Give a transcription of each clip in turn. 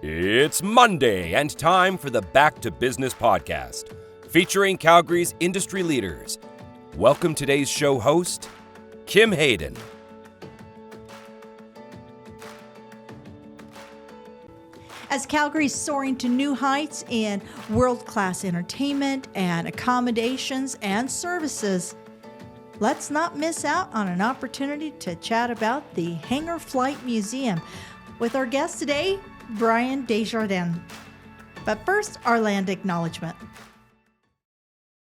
It's Monday and time for the Back to Business podcast, featuring Calgary's industry leaders. Welcome today's show host, Kim Hayden. As Calgary's soaring to new heights in world-class entertainment and accommodations and services, let's not miss out on an opportunity to chat about the Hangar Flight Museum with our guest today, Brian Desjardins. But first, our land acknowledgement.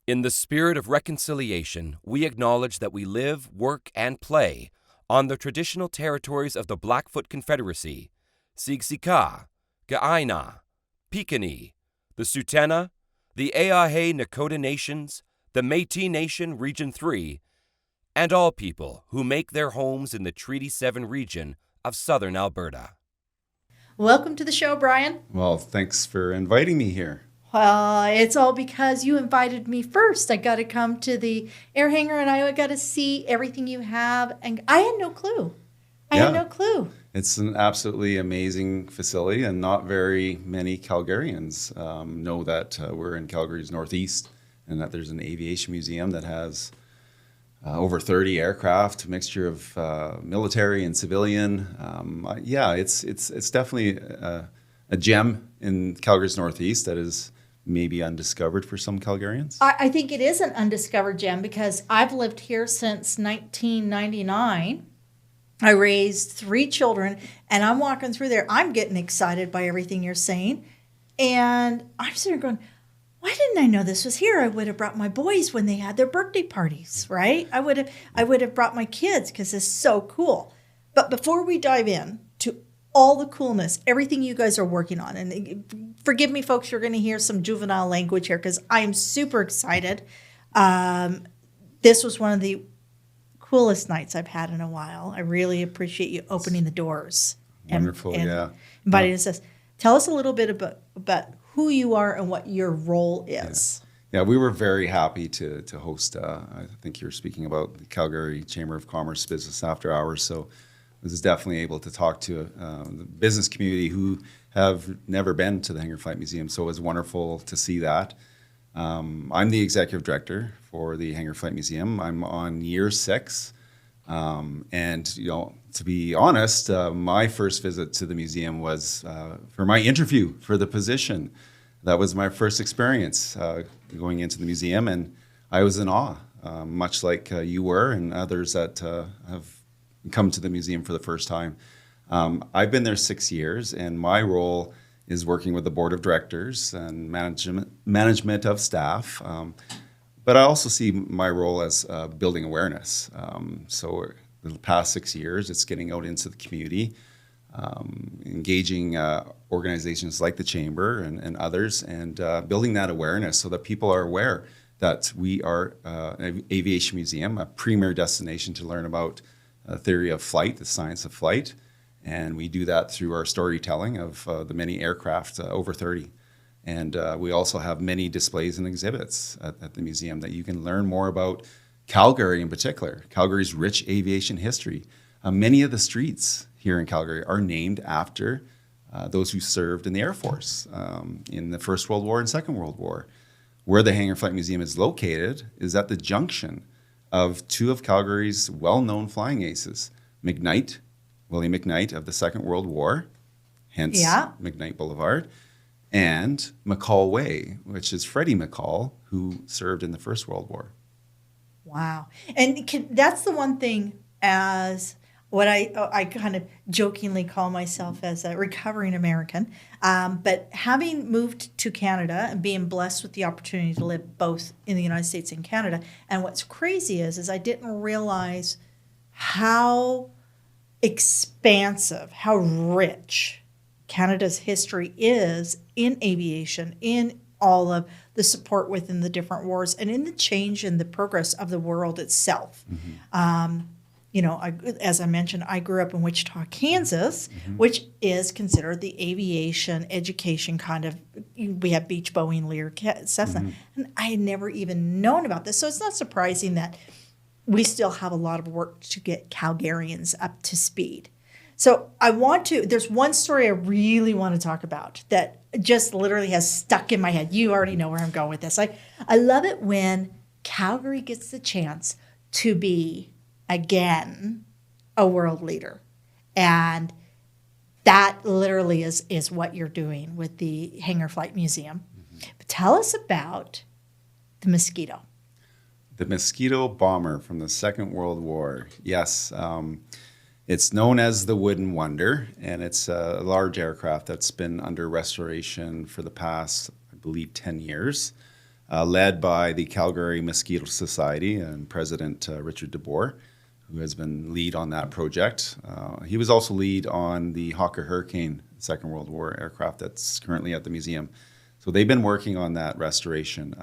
In the spirit of reconciliation, we acknowledge that we live, work, and play on the traditional territories of the Blackfoot Confederacy, Siksika, Ga'aina, Piikani, the Tsuut'ina, the E'ahe Nakota Nations, the Métis Nation Region 3, and all people who make their homes in the Treaty 7 region of southern Alberta. Welcome to the show, Brian. Well, thanks for inviting me here. Well, it's all because you invited me first. I got to come to the air hangar and I got to see everything you have. And I had no clue. I had no clue. It's an absolutely amazing facility, and not very many Calgarians know that we're in Calgary's northeast and that there's an aviation museum that has over 30 aircraft, a mixture of military and civilian. It's definitely a gem in Calgary's northeast that is maybe undiscovered for some Calgarians. I think it is an undiscovered gem because I've lived here since 1999. I raised 3 children, and I'm walking through there. I'm getting excited by everything you're saying. And I'm sitting there going, why didn't I know this was here? I would have brought my boys when they had their birthday parties, right? I would have brought my kids because it's so cool. But before we dive in to all the coolness, everything you guys are working on, and forgive me, folks, you're going to hear some juvenile language here because I am super excited. This was one of the coolest nights I've had in a while. I really appreciate you opening the doors. Wonderful, and inviting us. Tell us a little bit about who you are and what your role is. Yeah, we were very happy to host, I think you're speaking about the Calgary Chamber of Commerce Business After Hours, so I was definitely able to talk to the business community who have never been to the Hangar Flight Museum, so it was wonderful to see that. I'm the executive director for the Hangar Flight Museum. I'm on year 6. And, to be honest, my first visit to the museum was for my interview for the position. That was my first experience going into the museum, and I was in awe, much like you were and others that have come to the museum for the first time. I've been there 6 years, and my role is working with the board of directors and management of staff. But I also see my role as building awareness. So the past 6 years, it's getting out into the community, engaging organizations like the Chamber and others, and building that awareness so that people are aware that we are an aviation museum, a premier destination to learn about theory of flight, the science of flight. And we do that through our storytelling of the many aircraft, over 30. And we also have many displays and exhibits at the museum that you can learn more about Calgary in particular, Calgary's rich aviation history. Many of the streets here in Calgary are named after those who served in the Air Force in the First World War and Second World War. Where the Hangar Flight Museum is located is at the junction of 2 of Calgary's well-known flying aces, William McKnight of the Second World War, hence McKnight Boulevard, and McCall Way, which is Freddie McCall, who served in the First World War. Wow. And that's the one thing as what I kind of jokingly call myself as a recovering American. But having moved to Canada and being blessed with the opportunity to live both in the United States and Canada, and what's crazy is I didn't realize how expansive, how rich Canada's history is in aviation, in all of the support within the different wars, and in the change and the progress of the world itself. Mm-hmm. As I mentioned, I grew up in Wichita, Kansas, which is considered the aviation education kind of, we have Beech, Boeing, Lear, Cessna. And I had never even known about this. So it's not surprising that we still have a lot of work to get Calgarians up to speed. So there's one story I really want to talk about that just literally has stuck in my head. You already know where I'm going with this. I love it when Calgary gets the chance to be, again, a world leader. And that literally is what you're doing with the Hangar Flight Museum. But tell us about the Mosquito. The Mosquito Bomber from the Second World War. Yes. It's known as the Wooden Wonder, and it's a large aircraft that's been under restoration for the past, I believe, 10 years, led by the Calgary Mosquito Society and President Richard DeBoer, who has been lead on that project. He was also lead on the Hawker Hurricane Second World War aircraft that's currently at the museum. So they've been working on that restoration.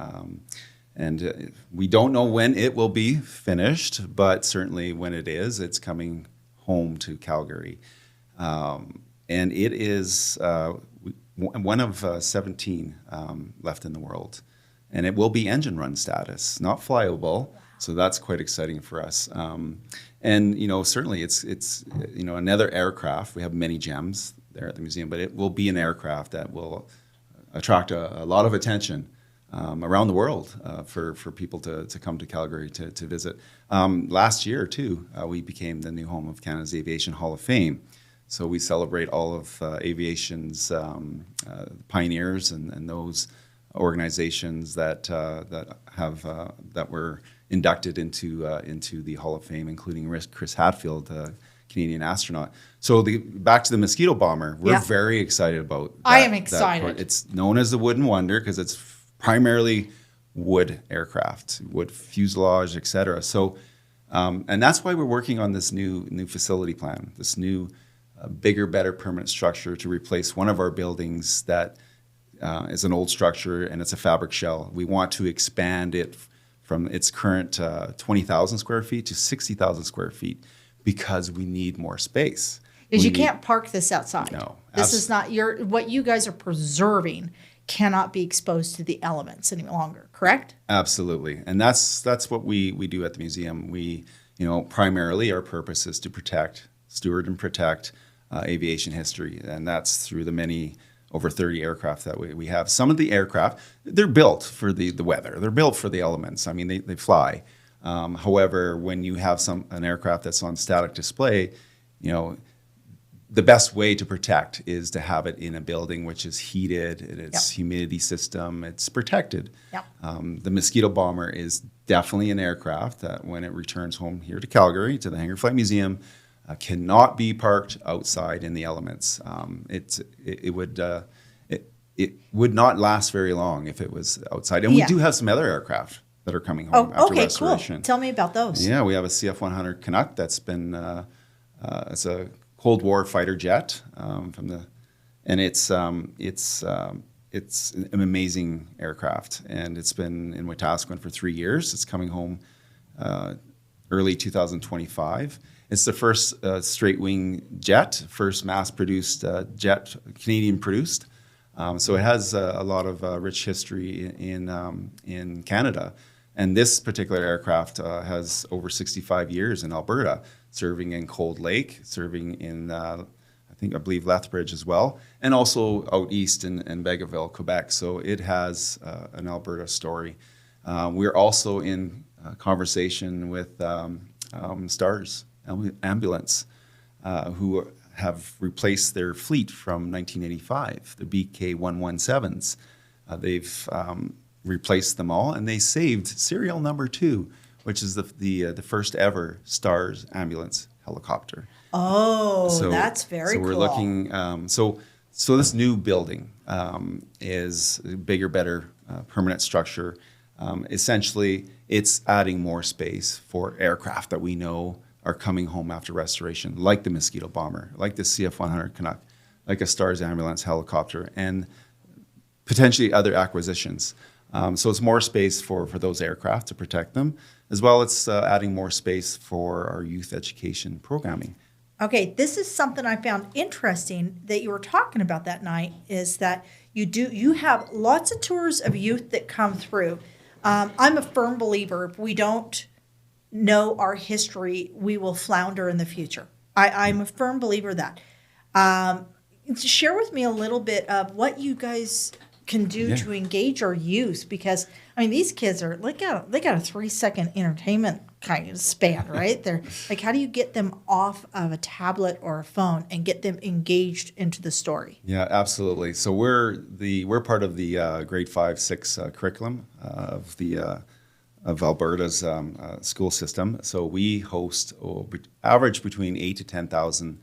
And we don't know when it will be finished, but certainly when it is, it's coming home to Calgary. And it is one of 17 left in the world. And it will be engine run status, not flyable. So that's quite exciting for us. And, certainly it's another aircraft. We have many gems there at the museum, but it will be an aircraft that will attract a lot of attention around the world for people to come to Calgary to visit. Last year, too, we became the new home of Canada's Aviation Hall of Fame. So we celebrate all of aviation's pioneers and those organizations that were inducted into the Hall of Fame, including Chris Hadfield, Canadian astronaut. So back to the Mosquito Bomber, we're very excited about that. I am excited. It's known as the Wooden Wonder because it's primarily wood aircraft, wood fuselage, et cetera. So, and that's why we're working on this new facility plan, this new bigger, better permanent structure to replace one of our buildings that is an old structure and it's a fabric shell. We want to expand it from its current 20,000 square feet to 60,000 square feet because we need more space. Because you can't park this outside. No. This is not what you guys are preserving cannot be exposed to the elements any longer, correct? Absolutely. And that's what we do at the museum. We, primarily our purpose is to steward and protect aviation history. And that's through the many over 30 aircraft that we have. Some of the aircraft, they're built for the weather. They're built for the elements. I mean, they fly. However, when you have an aircraft that's on static display, the best way to protect is to have it in a building which is heated, it's humidity system, it's protected. Yep. The Mosquito Bomber is definitely an aircraft that when it returns home here to Calgary, to the Hangar Flight Museum, cannot be parked outside in the elements. It would not last very long if it was outside. And we do have some other aircraft that are coming home after restoration. Cool. Tell me about those. Yeah, we have a CF-100 Canuck that's been it's a Cold War fighter jet it's an amazing aircraft, and it's been in Wetaskiwin for 3 years. It's coming home early 2025. It's the first straight wing jet, first mass produced jet, Canadian produced. So it has a lot of rich history in Canada. And this particular aircraft has over 65 years in Alberta, serving in Cold Lake, serving in, I believe, Lethbridge as well, and also out east in Vegreville, Quebec. So it has an Alberta story. We're also in conversation with STARS Ambulance, who have replaced their fleet from 1985, the BK-117s. They've replaced them all, and they saved serial number 2, which is the first ever STARS ambulance helicopter. Oh, that's very cool. So we're looking. So this new building is a bigger, better permanent structure. Essentially, it's adding more space for aircraft that we know are coming home after restoration, like the Mosquito Bomber, like the CF-100 Canuck, like a STARS ambulance helicopter, and potentially other acquisitions. So it's more space for those aircraft to protect them, as well as adding more space for our youth education programming. Okay, this is something I found interesting that you were talking about that night, is that you have lots of tours of youth that come through. I'm a firm believer if we don't know our history, we will flounder in the future. I'm a firm believer of that. Share with me a little bit of what you guys can do to engage our youth, because I mean these kids are they got a 3-second entertainment kind of span, right? They're like, how do you get them off of a tablet or a phone and get them engaged into the story? Yeah, absolutely. So we're part of the grade 5-6 curriculum of Alberta's school system. So we host average between 8 to 10,000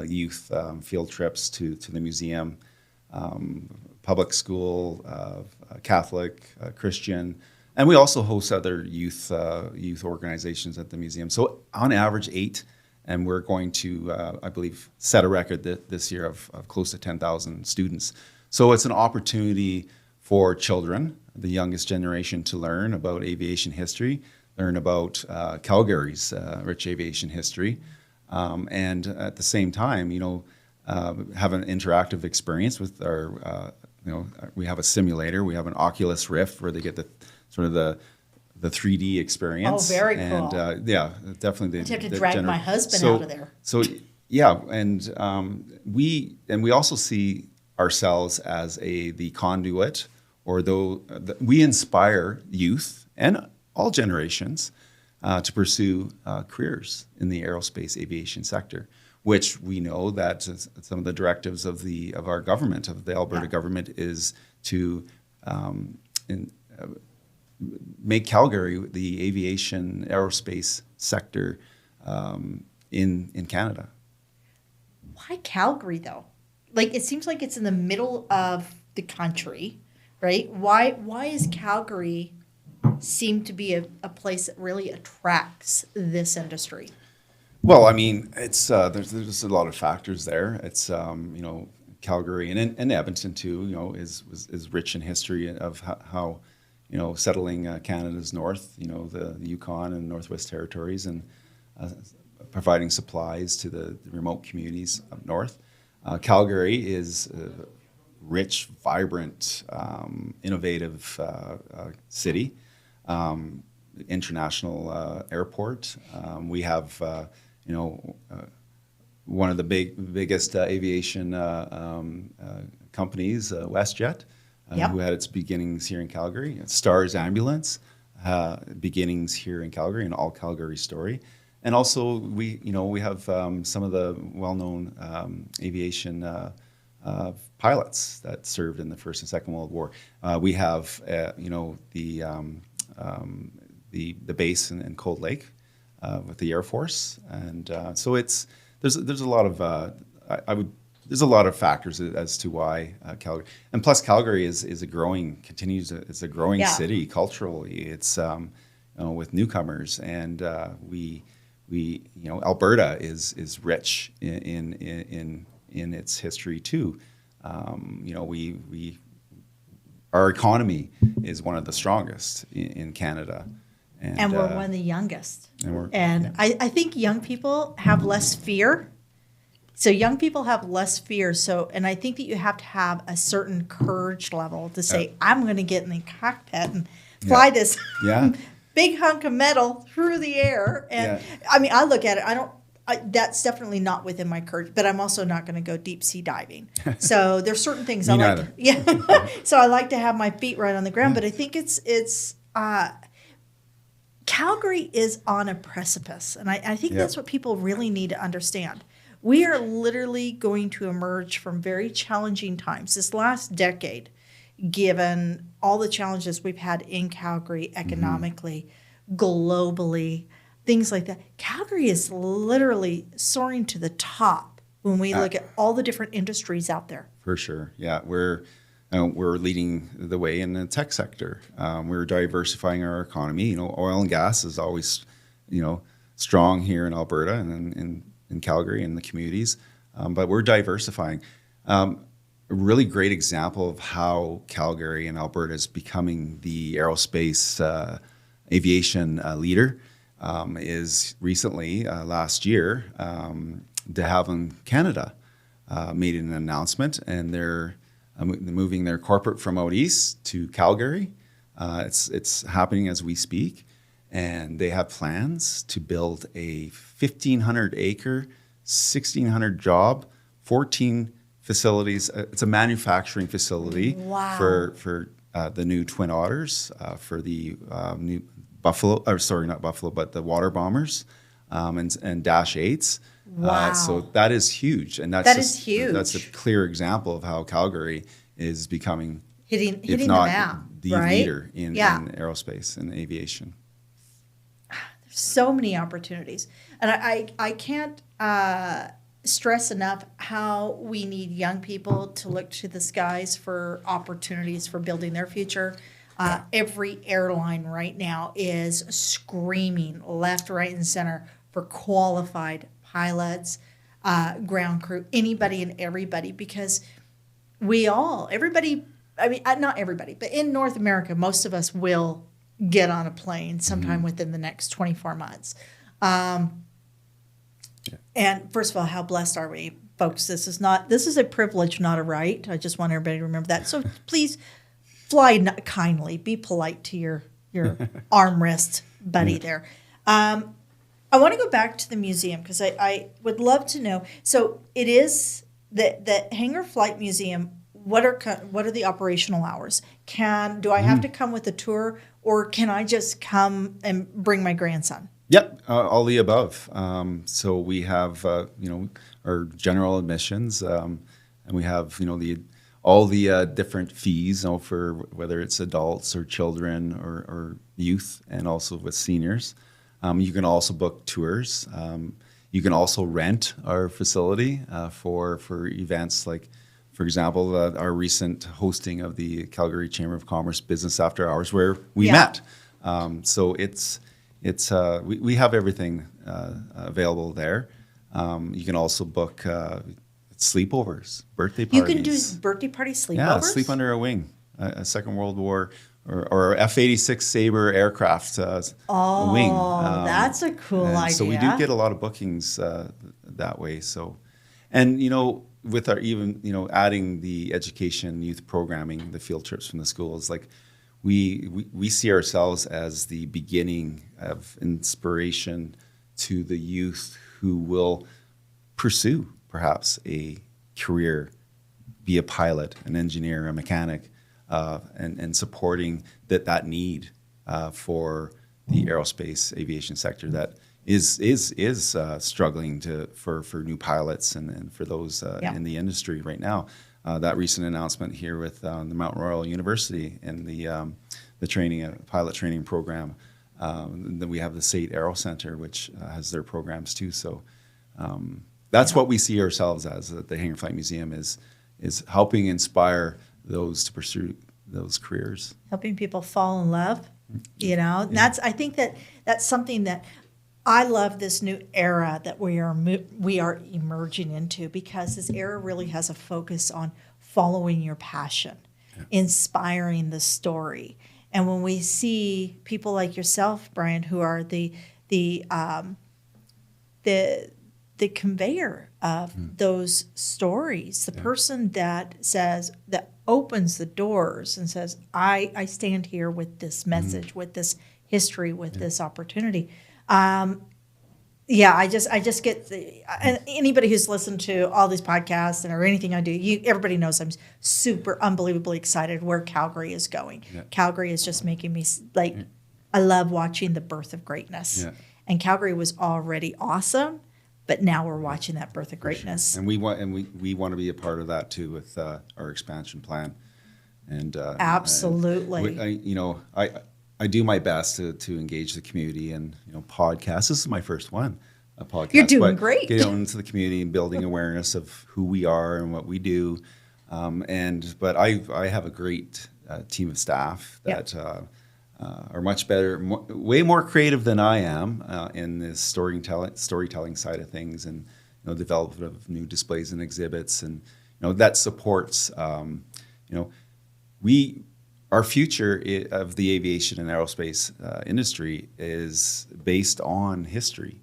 youth field trips to the museum, public school, Catholic, Christian, and we also host other youth organizations at the museum. So on average 8, and we're going to, I believe, set a record this year of close to 10,000 students. So it's an opportunity for children, the youngest generation, to learn about aviation history, learn about Calgary's rich aviation history, and at the same time, have an interactive experience with our, we have a simulator, we have an Oculus Rift where they get the 3D experience. Oh, very cool. And yeah, definitely. I have to drag my husband out of there. So yeah, and we also see ourselves as the conduit, or we inspire youth and all generations to pursue careers in the aerospace aviation sector, which we know that some of the directives of our government, of the Alberta government, is to make Calgary the aviation aerospace sector in Canada. Why Calgary though? Like, it seems like it's in the middle of the country, right? Why is Calgary seem to be a place that really attracts this industry? Well, I mean, it's there's a lot of factors there. It's Calgary and Edmonton too. Is rich in history of how settling Canada's north. The Yukon and Northwest Territories, and providing supplies to the remote communities up north. Calgary is a rich, vibrant, innovative city. International airport. We have one of the biggest aviation companies, WestJet, who had its beginnings here in Calgary. Stars Ambulance, beginnings here in Calgary, an all Calgary story. And also we have some of the well-known aviation pilots that served in the First and Second World War. We have the base in Cold Lake with the Air Force, and so there's a lot of there's a lot of factors as to why Calgary, and plus Calgary is a growing city culturally. It's with newcomers, and we Alberta is rich in its history too. Our economy is one of the strongest in Canada. And we're one of the youngest. I think young people have less fear. So young people have less fear. And I think that you have to have a certain courage level to say, I'm going to get in the cockpit and fly this big hunk of metal through the air. And I mean, I look at it, that's definitely not within my courage, but I'm also not going to go deep sea diving. So there's certain things I like. So I like to have my feet right on the ground, but I think it's Calgary is on a precipice, and I think that's what people really need to understand. We are literally going to emerge from very challenging times. This last decade, given all the challenges we've had in Calgary economically, globally, things like that, Calgary is literally soaring to the top when we look at all the different industries out there. For sure. Yeah, we're leading the way in the tech sector. We're diversifying our economy. Oil and gas is always, strong here in Alberta and in Calgary and the communities, but we're diversifying. A really great example of how Calgary and Alberta is becoming the aerospace aviation leader is recently, last year, De Havilland Canada made an announcement, and they're moving their corporate from out east to Calgary. It's happening as we speak, and they have plans to build a 1,500-acre 1,600 job, 14 facilities. It's a manufacturing facility Wow. for the new Twin Otters, for the new Buffalo, or sorry, not Buffalo, but the Water Bombers, and Dash 8s. Wow. So that is huge, and That is huge. That's a clear example of how Calgary is becoming, hitting if the not map, the right? leader in Yeah. aerospace and aviation. So many opportunities, and I can't stress enough how we need young people to look to the skies for opportunities for building their future. Every airline right now is screaming left, right, and center for qualified pilots, ground crew, anybody and everybody, because everybody, I mean, not everybody, but in North America, most of us will get on a plane sometime within the next 24 months. And first of all, how blessed are we, folks? This is a privilege, not a right. I just want everybody to remember that. So please fly kindly, be polite to your armrest buddy there. I want to go back to the museum because I would love to know. So it is the Hangar Flight Museum. What are the operational hours? Do I have to come with a tour, or can I just come and bring my grandson? Yep, all the above. So we have our general admissions, and we have all the different fees, for whether it's adults or children or youth, and also with seniors. You can also book tours. You can also rent our facility for events like, for example, our recent hosting of the Calgary Chamber of Commerce Business After Hours, where we met. So we have everything available there. You can also book sleepovers, birthday parties. You can do birthday party sleepovers? Yeah, sleep under a wing, a Second World War or F-86 Sabre aircraft wing. That's a cool idea. So we do get a lot of bookings that way. So, and with our adding the education, youth programming, the field trips from the schools, like we see ourselves as the beginning of inspiration to the youth who will pursue perhaps a career, be a pilot, an engineer, a mechanic, and supporting that need for the aerospace aviation sector that is struggling for new pilots and for those in the industry right now. That recent announcement here with the Mount Royal University and the training pilot training program. Then we have the SAIT Aero Center, which has their programs too. So that's what we see ourselves as. The Hangar Flight Museum is helping inspire those to pursue those careers, helping people fall in love. I think that's something that I love, this new era that we are emerging into, because this era really has a focus on following your passion, inspiring the story. And when we see people like yourself, Brian, who are the conveyor of those stories, the person that opens the doors and says, I stand here with this message, with this history, with this opportunity. I just get and anybody who's listened to all these podcasts or anything I do, everybody knows I'm super unbelievably excited where Calgary is going. Yeah. Calgary is just making me I love watching the birth of greatness. Yeah. And Calgary was already awesome, but now we're watching that birth of greatness. Sure. And we want to be a part of that too with our expansion plan. And absolutely, I do my best to engage the community and podcasts. This is my first one, a podcast. You're doing great. Get out into the community and building awareness of who we are and what we do. But I have a great team of staff that are much better, way more creative than I am in this storytelling side of things, and development of new displays and exhibits, and that supports. Our future of the aviation and aerospace industry is based on history.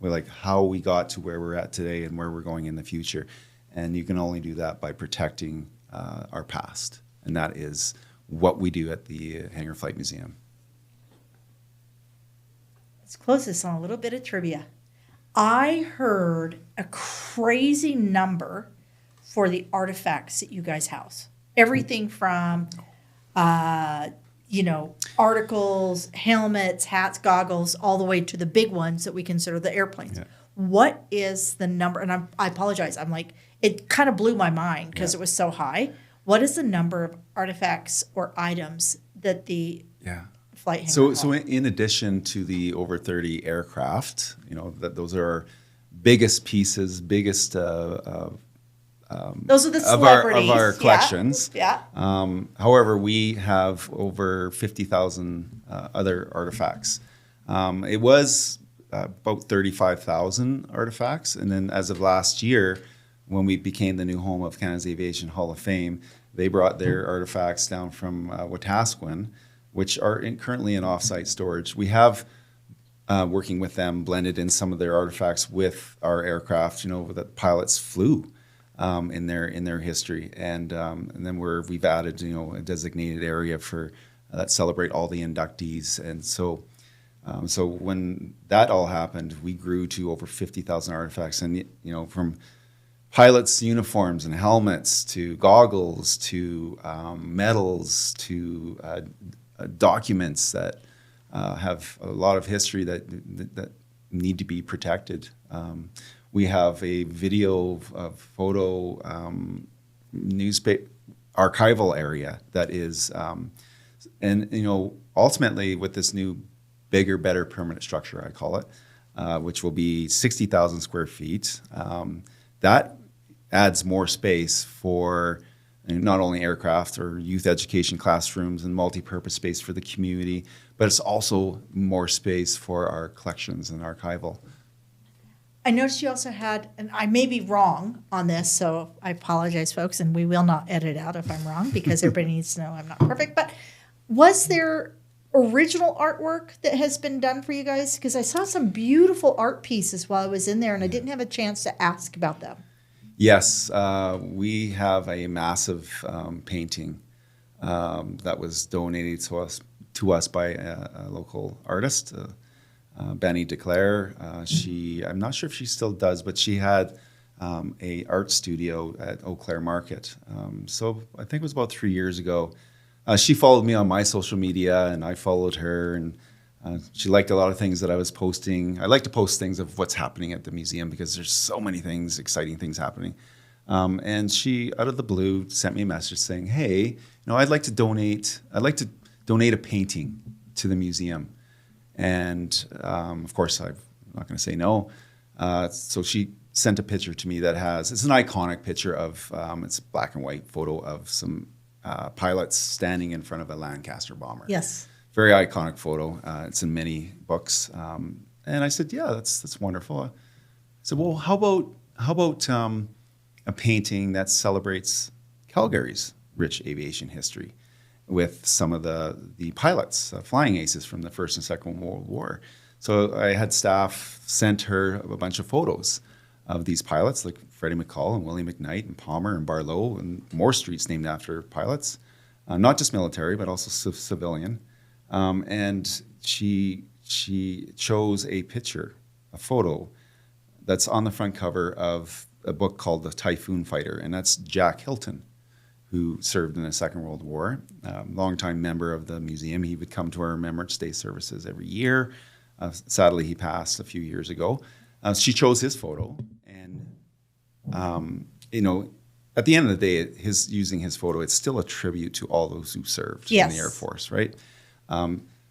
We're like how we got to where we're at today and where we're going in the future. And you can only do that by protecting our past. And that is what we do at the Hangar Flight Museum. Let's close this on a little bit of trivia. I heard a crazy number for the artifacts that you guys house. Everything from, articles, helmets, hats, goggles, all the way to the big ones that we consider the airplanes. Yeah. What is the number? And I apologize. I'm like, it kind of blew my mind because it was so high. What is the number of artifacts or items that the flight hangar So holds? in addition to the over 30 aircraft, that those are our biggest pieces, biggest Those are the of our celebrities. collections. Yeah. However, we have over 50,000 other artifacts. It was about 35,000 artifacts, and then as of last year, when we became the new home of Canada's Aviation Hall of Fame, they brought their artifacts down from Wetaskiwin, which are currently in offsite storage. We have working with them blended in some of their artifacts with our aircraft, that pilots flew. In their history, and then we've added a designated area for that celebrate all the inductees, and so when that all happened, we grew to over 50,000 artifacts, and from pilots' uniforms and helmets to goggles to medals to documents that have a lot of history that need to be protected. We have a video, photo, newspaper archival area that is, ultimately with this new bigger, better permanent structure, I call it, which will be 60,000 square feet. That adds more space for not only aircraft or youth education classrooms and multi-purpose space for the community, but it's also more space for our collections and archival. I noticed you also had, and I may be wrong on this, so I apologize, folks, and we will not edit out if I'm wrong because everybody needs to know I'm not perfect. But was there original artwork that has been done for you guys? Because I saw some beautiful art pieces while I was in there, and I didn't have a chance to ask about them. Yes, we have a massive painting that was donated to us by a local artist. Benny DeClaire, I'm not sure if she still does, but she had a art studio at Eau Claire Market. So I think it was about 3 years ago. She followed me on my social media, and I followed her, and she liked a lot of things that I was posting. I like to post things of what's happening at the museum because there's so many things, exciting things happening. And she, out of the blue, sent me a message saying, "Hey, I'd like to donate a painting to the museum." And of course, I'm not going to say no. So she sent a picture to me it's an iconic picture of, it's a black and white photo of some pilots standing in front of a Lancaster bomber. Yes. Very iconic photo. It's in many books. And I said, yeah, that's wonderful. I said, well, how about a painting that celebrates Calgary's rich aviation history, with some of the pilots, flying aces from the First and Second World War. So I had staff sent her a bunch of photos of these pilots, like Freddie McCall and Willie McKnight and Palmer and Barlow, and more streets named after pilots, not just military, but also civilian. And she chose a photo that's on the front cover of a book called The Typhoon Fighter, and that's Jack Hilton, who served in the Second World War, longtime member of the museum. He would come to our Remembrance Day services every year. Sadly, he passed a few years ago. She chose his photo, and at the end of the day, using his photo, it's still a tribute to all those who served in the Air Force, right?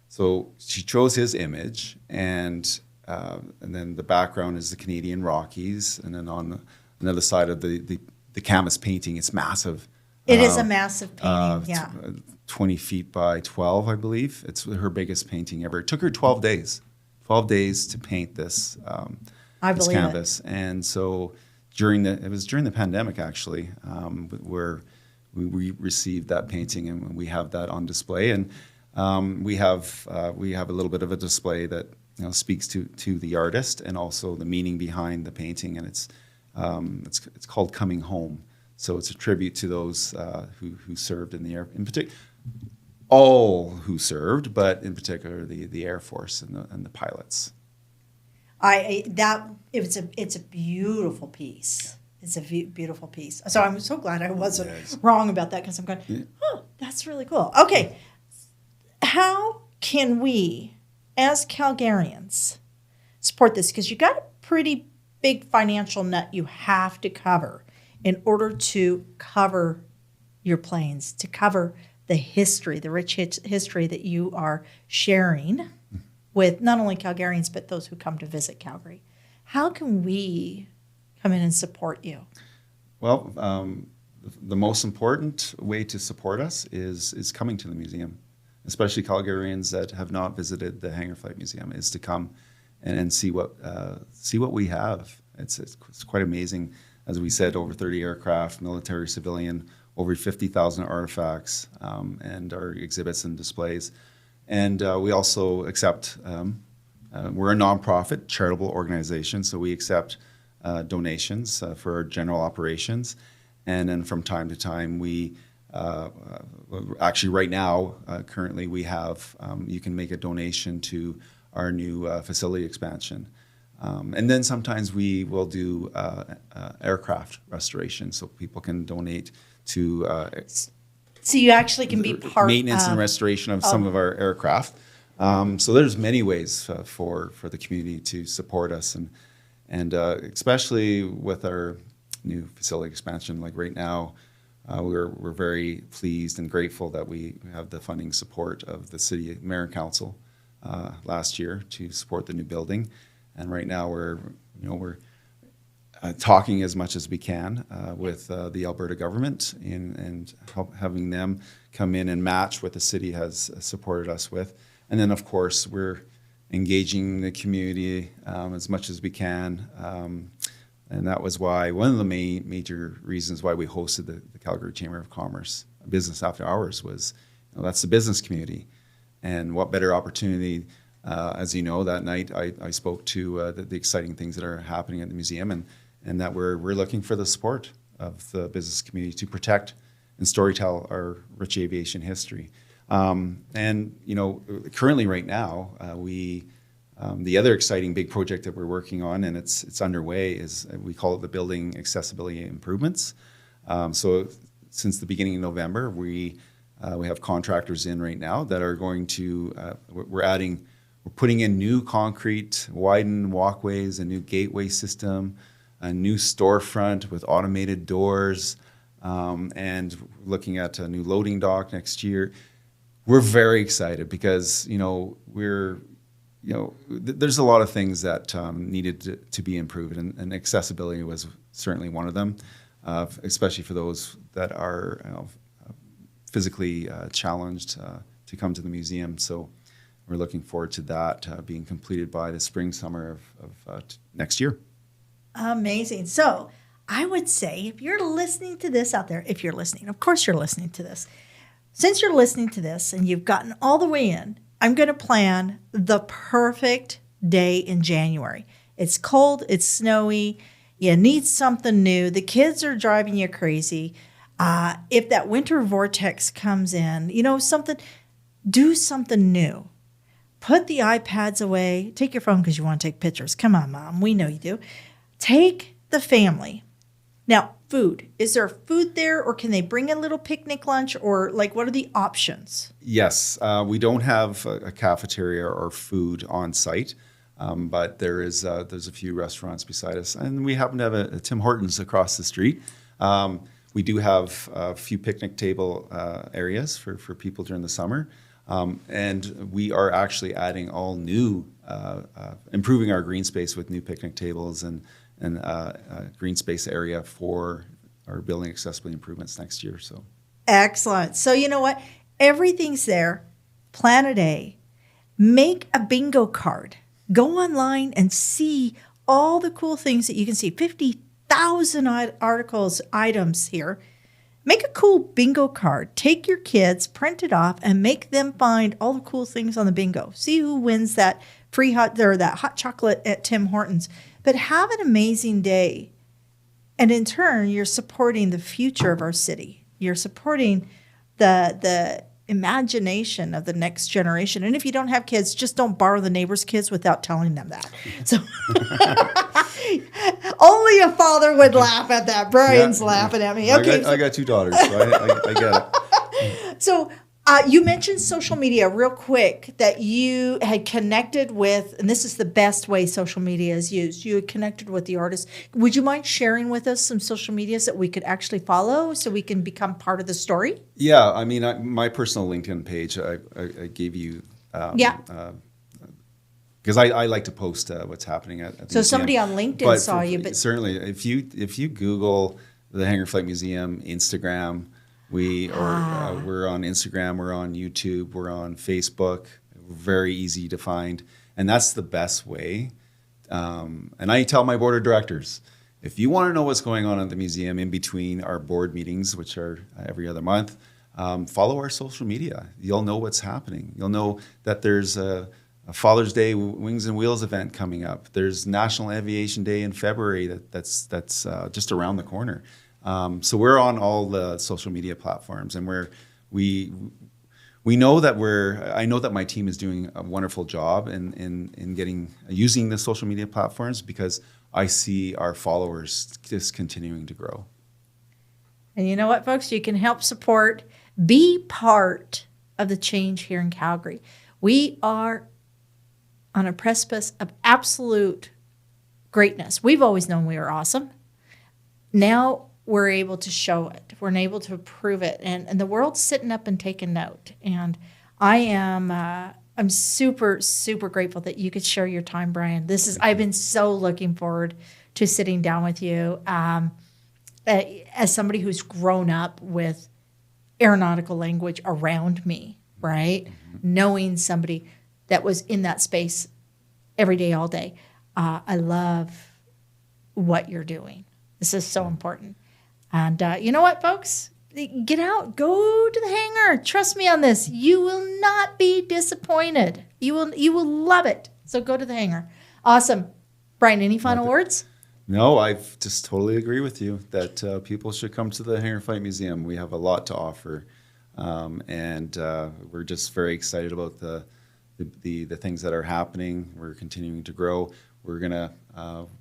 So she chose his image, and then the background is the Canadian Rockies, and then on the other side of the canvas painting, it's massive. It is a massive painting, 20 feet by 12, I believe. It's her biggest painting ever. It took her 12 days. 12 days to paint this canvas. And so it was during the pandemic, actually, where we received that painting, and we have that on display. And we have a little bit of a display that speaks to the artist and also the meaning behind the painting. And it's called Coming Home. So it's a tribute to those who served in the Air, in particular, all who served, but in particular the Air Force and the pilots. It's a beautiful piece. It's a beautiful piece. So I'm so glad I wasn't Yes. wrong about that, because I'm going, oh, that's really cool. Okay, how can we, as Calgarians, support this? Because you got a pretty big financial nut you have to cover in order to cover your planes, to cover the history, the rich history that you are sharing with not only Calgarians, but those who come to visit Calgary. How can we come in and support you? Well, the most important way to support us is coming to the museum, especially Calgarians that have not visited the Hangar Flight Museum, is to come and see what we have. It's quite amazing. As we said, over 30 aircraft, military, civilian, over 50,000 artifacts, and our exhibits and displays. And we also accept, we're a nonprofit charitable organization, so we accept donations for our general operations. And then from time to time, we actually right now, currently we have, you can make a donation to our new facility expansion. And then sometimes we will do aircraft restoration, so people can donate to So you actually can be part maintenance of, and restoration of some of our aircraft. So there's many ways for the community to support us, and especially with our new facility expansion. Like right now, we're very pleased and grateful that we have the funding support of the City Mayor and Council last year to support the new building. And right now we're talking as much as we can with the Alberta government and having them come in and match what the city has supported us with. And then, of course, we're engaging the community as much as we can. And that was why one of the major reasons why we hosted the Calgary Chamber of Commerce Business After Hours was, that's the business community. And what better opportunity, as you know, that night I spoke to the exciting things that are happening at the museum, and that we're looking for the support of the business community to protect and storytell our rich aviation history. And currently right now, the other exciting big project that we're working on, and it's underway, is we call it the Building Accessibility Improvements. So since the beginning of November, we have contractors in right now that are going to we're putting in new concrete, widened walkways, a new gateway system, a new storefront with automated doors, and looking at a new loading dock next year. We're very excited because there's a lot of things that needed to be improved, and accessibility was certainly one of them, especially for those that are physically challenged to come to the museum. So we're looking forward to that being completed by the spring, summer of next year. Amazing. So I would say, if you're listening to this out there, if you're listening, of course you're listening to this. Since you're listening to this and you've gotten all the way in, I'm going to plan the perfect day in January. It's cold, it's snowy, you need something new. The kids are driving you crazy. If that winter vortex comes in, do something new. Put the iPads away. Take your phone because you want to take pictures. Come on, Mom. We know you do. Take the family. Now, food. Is there food there, or can they bring a little picnic lunch, or what are the options? Yes, we don't have a cafeteria or food on site, but there's a few restaurants beside us, and we happen to have a Tim Hortons across the street. We do have a few picnic table areas for people during the summer, and we are actually adding all new, improving our green space with new picnic tables and green space area for our building accessibility improvements next year. So excellent. So you know what? Everything's there. Plan a day. Make a bingo card. Go online and see all the cool things that you can see. 50,000 items here. Make a cool bingo card. Take your kids, print it off, and make them find all the cool things on the bingo. See who wins that free that hot chocolate at Tim Hortons. But have an amazing day. And in turn, you're supporting the future of our city. You're supporting the imagination of the next generation. And if you don't have kids, just don't borrow the neighbor's kids without telling them that. So only a father would laugh at that. Brian's laughing at me. Okay, I got 2 daughters, so I get it. So you mentioned social media real quick, that you had connected with, and this is the best way social media is used. You had connected with the artists. Would you mind sharing with us some social medias that we could actually follow so we can become part of the story? Yeah, I mean, my personal LinkedIn page, I gave you. Because I like to post what's happening at the museum. Somebody on LinkedIn saw you, but certainly if you Google the Hangar Flight Museum Instagram. We're on Instagram, we're on YouTube, we're on Facebook. Very easy to find, and that's the best way. And I tell my board of directors, if you want to know what's going on at the museum in between our board meetings, which are every other month, follow our social media. You'll know what's happening. You'll know that there's a Father's Day Wings and Wheels event coming up. There's National Aviation Day in February that's just around the corner. So we're on all the social media platforms, and we know that I know that my team is doing a wonderful job in using the social media platforms, because I see our followers just continuing to grow. And you know what, folks? You can help support, be part of the change here in Calgary. We are on a precipice of absolute greatness. We've always known we were awesome. Now we're able to show it. We're able to prove it. And the world's sitting up and taking note. And I'm super, super grateful that you could share your time, Brian. I've been so looking forward to sitting down with you. As somebody who's grown up with aeronautical language around me, right? Mm-hmm. Knowing somebody that was in that space every day, all day. I love what you're doing. This is so important. And you know what, folks? Get out. Go to the hangar. Trust me on this. You will not be disappointed. You will love it. So go to the hangar. Awesome. Brian, any final words? No, I just totally agree with you that people should come to the Hangar Flight Museum. We have a lot to offer. And we're just very excited about the things that are happening. We're continuing to grow. We're going to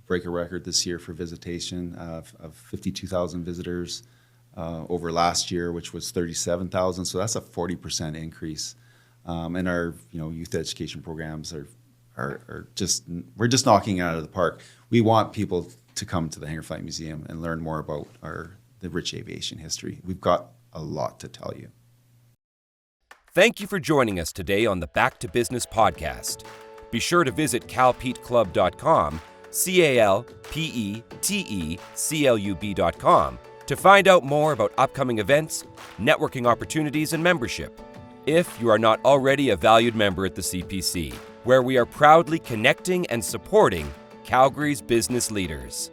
break a record this year for visitation of 52,000 visitors over last year, which was 37,000. So that's a 40% increase. And our youth education programs are just, we're just knocking it out of the park. We want people to come to the Hangar Flight Museum and learn more about the rich aviation history. We've got a lot to tell you. Thank you for joining us today on the Back to Business podcast. Be sure to visit calpeteclub.com, CALPETECLUB.com, to find out more about upcoming events, networking opportunities, and membership. If you are not already a valued member at the CPC, where we are proudly connecting and supporting Calgary's business leaders.